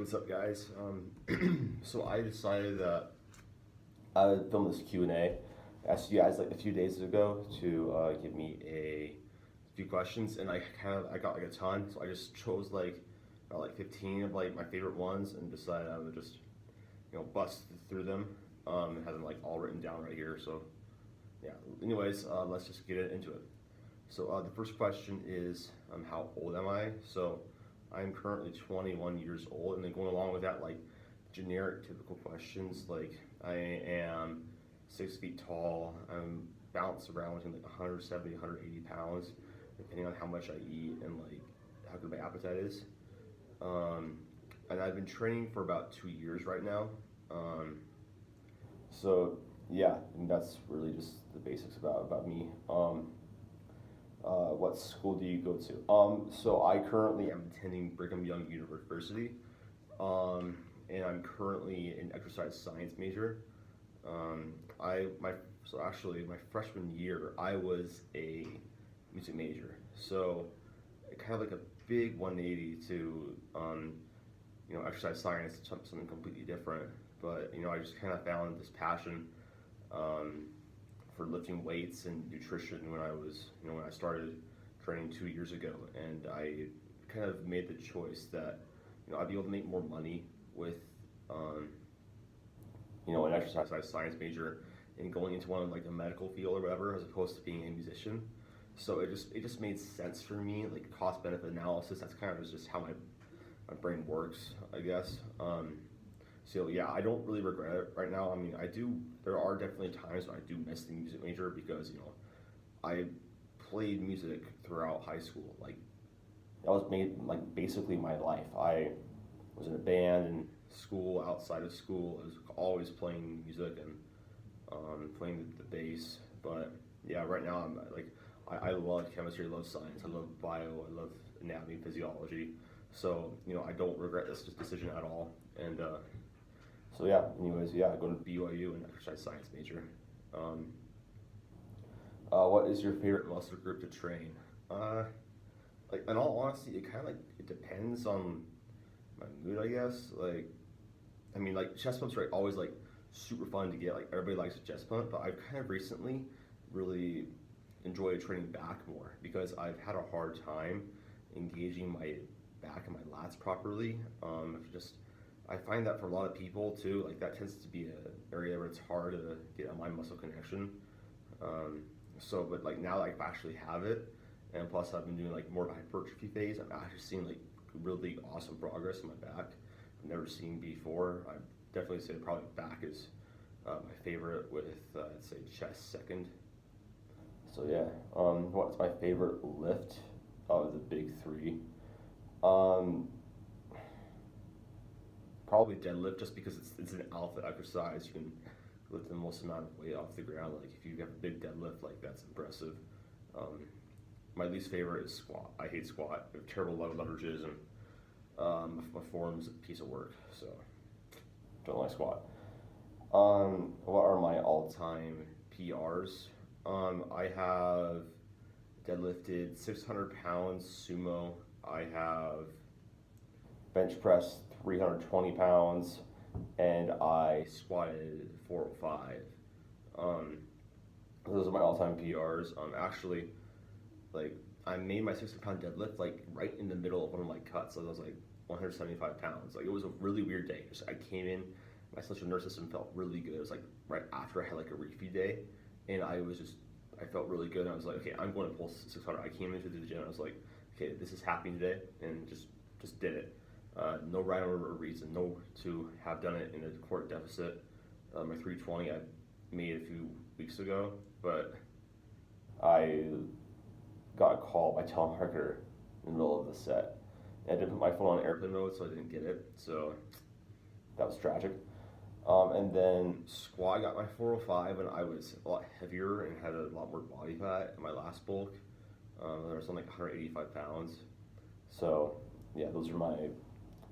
What's up, guys? So I decided that I would film this Q&A. I asked you guys like a few days ago to give me a few questions, and I got like a ton, so I just chose like about like 15 of like my favorite ones, and decided I would just bust through them and have them like all written down right here. So yeah. Anyways, let's just get into it. So the first question is, how old am I? So I'm currently 21 years old, and then going along with that, like generic, typical questions, like I am 6 feet tall. I'm bounced around between like 170, 180 pounds, depending on how much I eat and like how good my appetite is. And I've been training for about 2 years right now. Um, so yeah, and that's really just the basics about me. What school do you go to? So I currently am attending Brigham Young University, um, and I'm currently an exercise science major. So actually my freshman year I was a music major, so kind of like a big 180 to exercise science, something completely different. But I just kind of found this passion. Um, for lifting weights and nutrition when I started training 2 years ago, and I kind of made the choice that I'd be able to make more money with an exercise science major and going into one of like the medical field or whatever, as opposed to being a musician. So it just made sense for me, like cost benefit analysis. That's kind of just how my brain works, I guess. So yeah, I don't really regret it right now. I mean, I do. There are definitely times when I do miss the music major because I played music throughout high school. Like that was made like basically my life. I was in a band in school, outside of school. I was always playing music and playing the bass. But yeah, right now I'm like I love chemistry, I love science, I love bio, I love anatomy, physiology. So I don't regret this decision at all. And so yeah, anyways, yeah, I go to BYU and exercise science major. What is your favorite muscle group to train? Like in all honesty, it kind of like it depends on my mood, I guess. Like, I mean, like chest pumps are always like super fun to get. Like everybody likes a chest pump, but I've kind of recently really enjoyed training back more because I've had a hard time engaging my back and my lats properly. I find that for a lot of people too, like that tends to be an area where it's hard to get a mind muscle connection. But like now that I actually have it, and plus I've been doing like more of a hypertrophy phase, I'm actually seeing like really awesome progress in my back I've never seen before. I definitely say probably back is my favorite, with I'd say chest second. So yeah, what's my favorite lift of the big three? Um, Probably deadlift, just because it's an alpha exercise. You can lift the most amount of weight off the ground. Like if you have a big deadlift, like that's impressive. My least favorite is squat. I hate squat. I have terrible leverages, and my form's a piece of work. So don't like squat. What are my all-time PRs? I have deadlifted 600 pounds sumo. I have bench pressed 320 pounds, and I squatted 405. Those are my all-time PRs. Actually, like I made my 60-pound deadlift like right in the middle of one of my cuts. So I was like 175 pounds. Like it was a really weird day. Just I came in, my central nervous system felt really good. It was like right after I had like a refeed day, and I felt really good. And I was like, okay, I'm going to pull 600. I came into the gym. And I was like, okay, this is happening today, and just did it. No rhyme or reason, no to have done it in a caloric deficit. My 320 I made a few weeks ago, but I got a call by telemarketer in the middle of the set. And I didn't put my phone on airplane mode, so I didn't get it. So that was tragic. And then squat, I got my 405 when I was a lot heavier and had a lot more body fat in my last bulk. I was on like 185 pounds. So yeah, those are my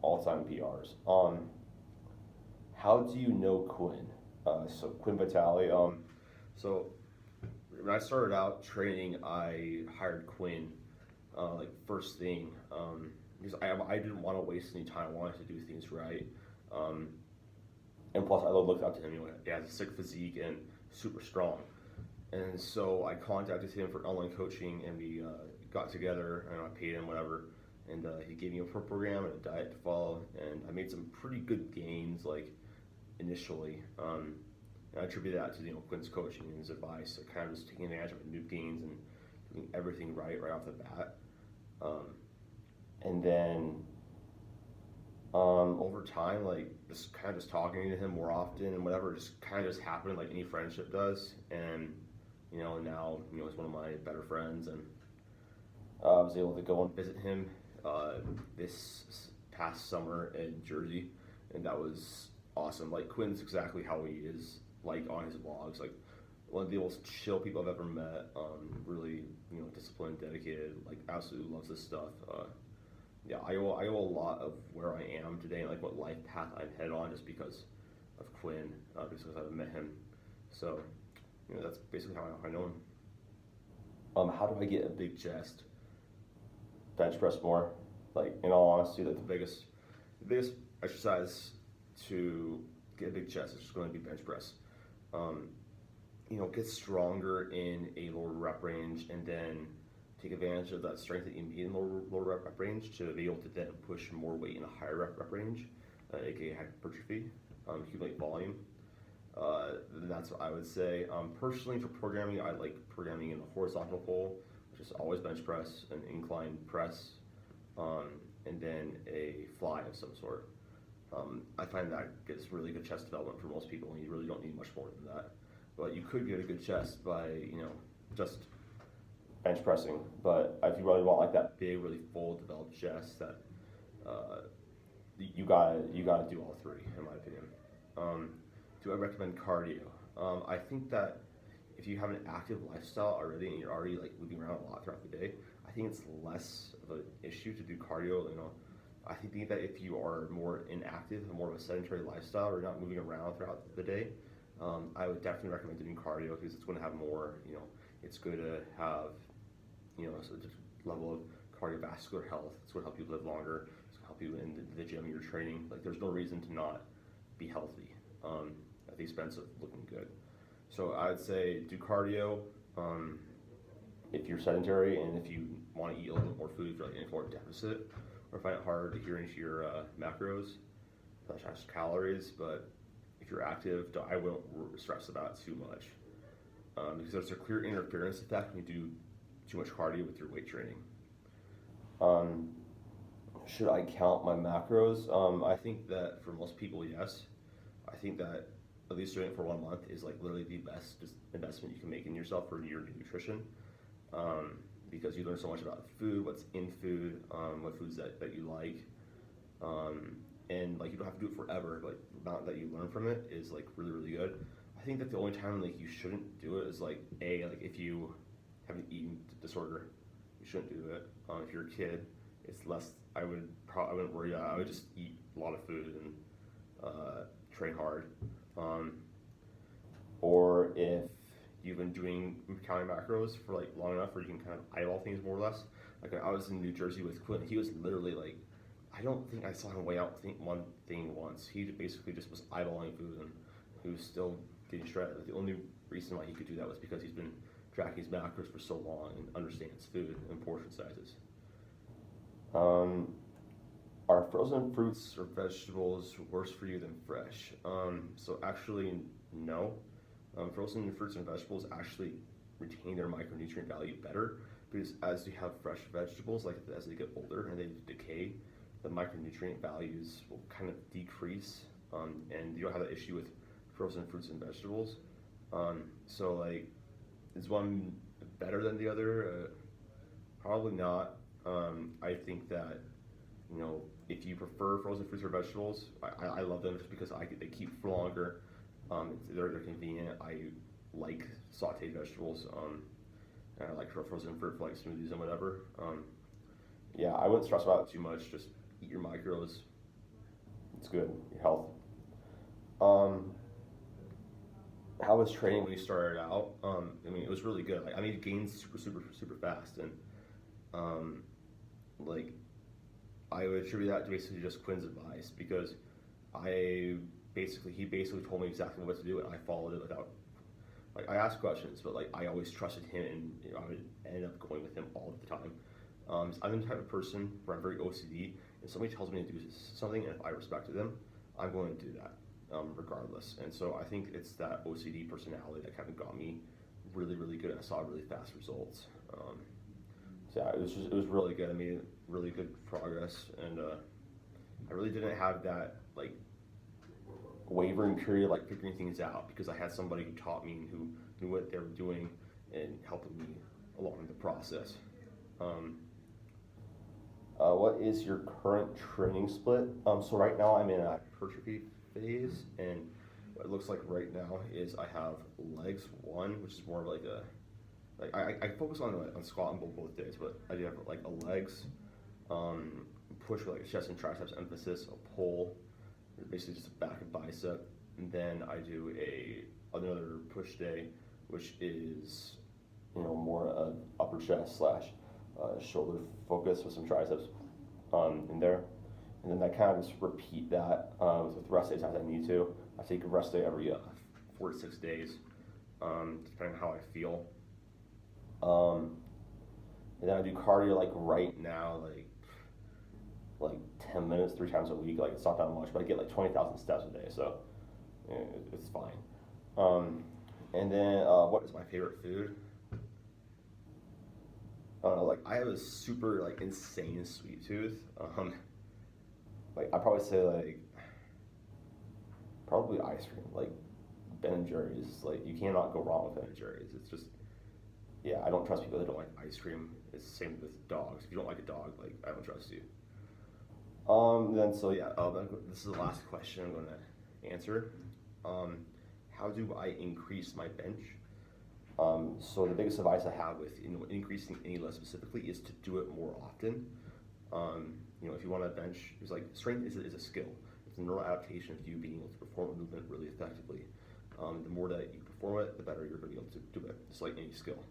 all-time PRs. How do you know Quinn? So Quinn Vitale. So when I started out training, I hired Quinn like first thing because I didn't want to waste any time. I wanted to do things right. Um, and plus, I looked up to him. He has a sick physique and super strong. And so I contacted him for online coaching, and we got together, and I paid him whatever, and he gave me a program and a diet to follow, and I made some pretty good gains, like initially. And I attribute that to Quinn's coaching and his advice, so kind of just taking advantage of new gains and doing everything right off the bat. And then over time, like just kind of just talking to him more often and whatever, just kind of just happened like any friendship does. And now he's one of my better friends, and I was able to go and visit him this past summer in Jersey, and that was awesome. Like Quinn's exactly how he is, like on his vlogs, like one of the most chill people I've ever met. Really, disciplined, dedicated, like absolutely loves this stuff. Yeah, I owe a lot of where I am today and like what life path I'm headed on just because of Quinn, because I've met him. So, that's basically how I know him. How do I get a big chest? Bench press more. Like in all honesty, like the biggest exercise to get a big chest is just going to be bench press. Get stronger in a lower rep range, and then take advantage of that strength that you need in lower rep range to be able to then push more weight in a higher rep range, aka hypertrophy, accumulate volume. That's what I would say. Personally, for programming, I like programming in a horizontal pull, which is always bench press, an incline press, and then a fly of some sort. I find that gets really good chest development for most people, and you really don't need much more than that. But you could get a good chest by, just bench pressing. But if you really want like that big, really full developed chest, that you gotta do all three, in my opinion. Do I recommend cardio? I think that if you have an active lifestyle already and you're already like moving around a lot throughout the day, I think it's less of an issue to do cardio. I think that if you are more inactive and more of a sedentary lifestyle or not moving around throughout the day, I would definitely recommend doing cardio because it's going to have more, it's good to have, so just level of cardiovascular health. It's going to help you live longer. It's going to help you in the gym you're training. Like there's no reason to not be healthy at the expense of looking good. So I would say do cardio if you're sedentary and if you want to eat a little bit more food, if you're like in a caloric deficit, or find it hard to adhere into your macros, / calories. But if you're active, I won't stress about it too much because there's a clear interference effect when you do too much cardio with your weight training. Should I count my macros? I think that for most people, yes. I think that at least doing it for 1 month is like literally the best investment you can make in yourself for your nutrition, because you learn so much about food, what's in food, what foods that you like, and like you don't have to do it forever, but the amount that you learn from it is like really, really good. I think that the only time like you shouldn't do it is like if you have an eating disorder, you shouldn't do it. If you're a kid, it's less. I wouldn't worry. I would just eat a lot of food and train hard. Or if you've been counting macros for like long enough where you can kind of eyeball things more or less. Like I was in New Jersey with Quinn, he was literally like, I don't think I saw him weigh out one thing once. He basically just was eyeballing food and he was still getting shredded. Like, the only reason why he could do that was because he's been tracking his macros for so long and understands food and portion sizes. Are frozen fruits or vegetables worse for you than fresh? So actually, no. Frozen fruits and vegetables actually retain their micronutrient value better because as you have fresh vegetables, like as they get older and they decay, the micronutrient values will kind of decrease, and you don't have that issue with frozen fruits and vegetables. So like, is one better than the other? Probably not. I think that, if you prefer frozen fruits or vegetables, I love them just because they keep for longer. They're convenient. I like sauteed vegetables, and I like frozen fruit for like smoothies and whatever. Yeah, I wouldn't stress about it too much. Just eat your macros. It's good. Your health. How was training when you started out? It was really good. Like I made gains super fast, and like I would attribute that to basically just Quinn's advice because he basically told me exactly what to do and I followed it without, like, I asked questions, but like I always trusted him and I would end up going with him all the time. I'm the type of person where I'm very OCD, and somebody tells me to do something, and if I respected them, I'm going to do that, regardless. And so I think it's that OCD personality that kind of got me really, really good. I saw really fast results. So yeah, it was really good. I made really good progress, and I really didn't have that like wavering period, like figuring things out, because I had somebody who taught me and who knew what they were doing and helping me along the process. What is your current training split? So right now I'm in a hypertrophy phase, and what it looks like right now is I have legs one, which is more of like a, like I focus on squat and both days, but I do have like a legs, push with like a chest and triceps emphasis, a pull, basically just a back and bicep, and then I do another push day, which is more upper chest slash shoulder focus with some triceps in there, and then I kind of just repeat that with rest days as I need to. I take a rest day every 4 to 6 days, depending on how I feel. And then I do cardio like right now, like 10 minutes 3 times a week. Like it's not that much, but I get like 20,000 steps a day, so it's fine. And then what is my favorite food? I don't know, like I have a super like insane sweet tooth. Like I probably say like probably ice cream, like Ben and Jerry's. Like you cannot go wrong with Ben and Jerry's. It's just, yeah, I don't trust people that don't like ice cream. It's the same with dogs. If you don't like a dog, like I don't trust you. Then so yeah, this is the last question I'm going to answer. How do I increase my bench? So the biggest advice I have with increasing any lift specifically is to do it more often. If you want to bench, it's like strength is a skill. It's a neural adaptation of you being able to perform a movement really effectively. The more that you perform it, the better you're going to be able to do it. It's like any skill.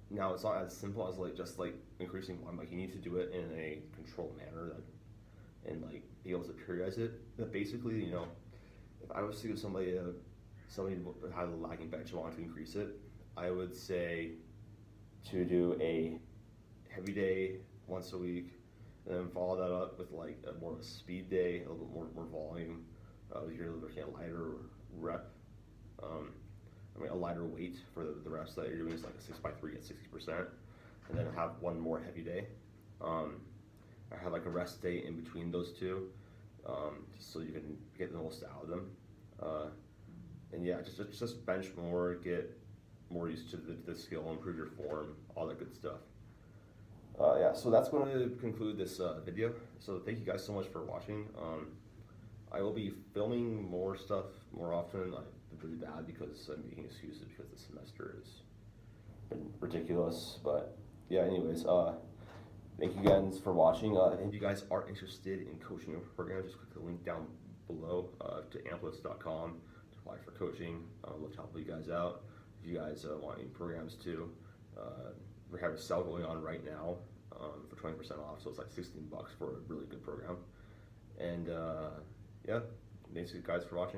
Now it's not as simple as just increasing volume. Like you need to do it in a controlled manner and like be able to periodize it. But basically, if I was to give somebody who had a lagging bench and wanted to increase it, I would say to do a heavy day once a week, and then follow that up with like more of a speed day, a little bit more volume. You're looking at a lighter rep. A lighter weight for the rest that you're doing is like a 6x3 at 60%, and then have one more heavy day. I have like a rest day in between those two, just so you can get the most out of them. And yeah, just bench more, get more used to the skill, improve your form, all that good stuff. Yeah, so that's going to conclude this video. So thank you guys so much for watching. I will be filming more stuff more often. I've been really bad because I'm making excuses because the semester has been ridiculous. But yeah, anyways, thank you guys for watching. If you guys are interested in coaching programs, just click the link down below to amplis.com to apply for coaching. We'll help you guys out. If you guys want any programs too, we have a sale going on right now for 20% off, so it's like $16 for a really good program. And yeah, thanks you guys for watching.